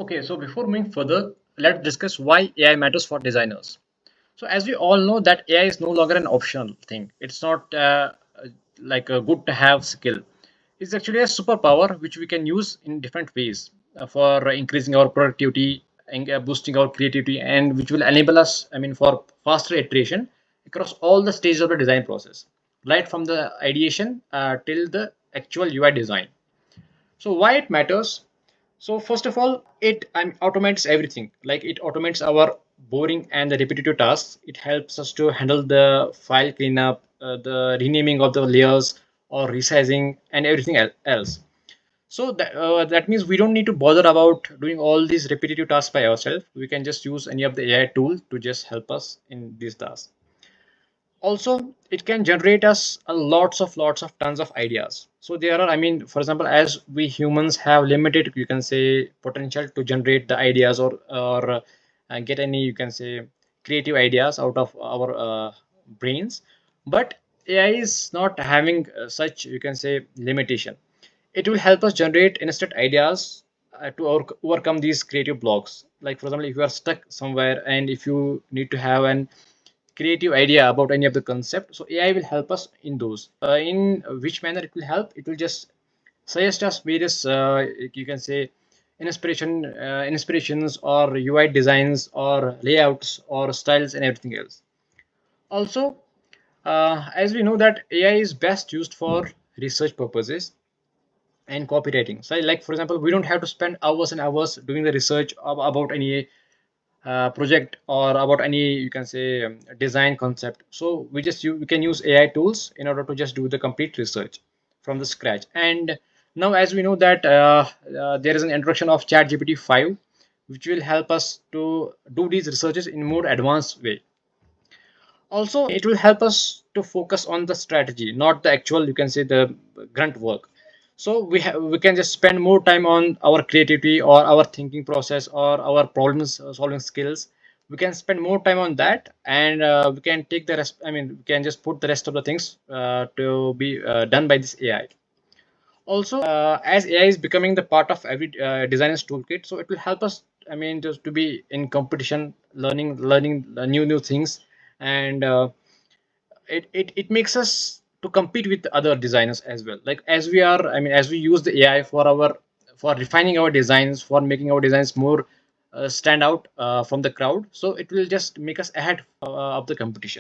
Okay, so before moving further, let's discuss why AI matters for designers. So as we all know that AI is no longer an optional thing. It's not like a good to have skill. It's actually a superpower which we can use in different ways for increasing our productivity and boosting our creativity, and which will enable us, for faster iteration across all the stages of the design process, right from the ideation till the actual UI design. So why it matters? So first of all, it automates everything. Like it automates our boring and the repetitive tasks. It helps us to handle the file cleanup, the renaming of the layers, or resizing, and everything else. So that means we don't need to bother about doing all these repetitive tasks by ourselves. We can just use any of the AI tool to just help us in these tasks. Also, it can generate us a lots of tons of ideas. So there are, for example, as we humans have limited, you can say, potential to generate the ideas, or get any, you can say, creative ideas out of our brains. But AI is not having such, you can say, limitation. It will help us generate instant ideas to overcome these creative blocks. Like for example, if you are stuck somewhere and if you need to have an creative idea about any of the concept, so AI will help us in those. In which manner it will help? It will just suggest us various, you can say, inspirations or UI designs or layouts or styles and everything else. Also, as we know that AI is best used for research purposes and copywriting. So like for example, we don't have to spend hours and hours doing the research about any project or about any, you can say, design concept. So we can use AI tools in order to just do the complete research from the scratch. And now as we know that there is an introduction of ChatGPT 5, which will help us to do these researches in more advanced way. Also, it will help us to focus on the strategy, not the actual, you can say, the grunt work. So we can just spend more time on our creativity or our thinking process or our problems solving skills. We can spend more time on that, and we can take the rest, we can just put the rest of the things to be done by this AI. Also, as AI is becoming the part of every designer's toolkit, so it will help us, just to be in competition, learning new things. And it makes us to compete with other designers as well. Like as we are, as we use the AI for refining our designs, for making our designs more stand out from the crowd, so it will just make us ahead of the competition.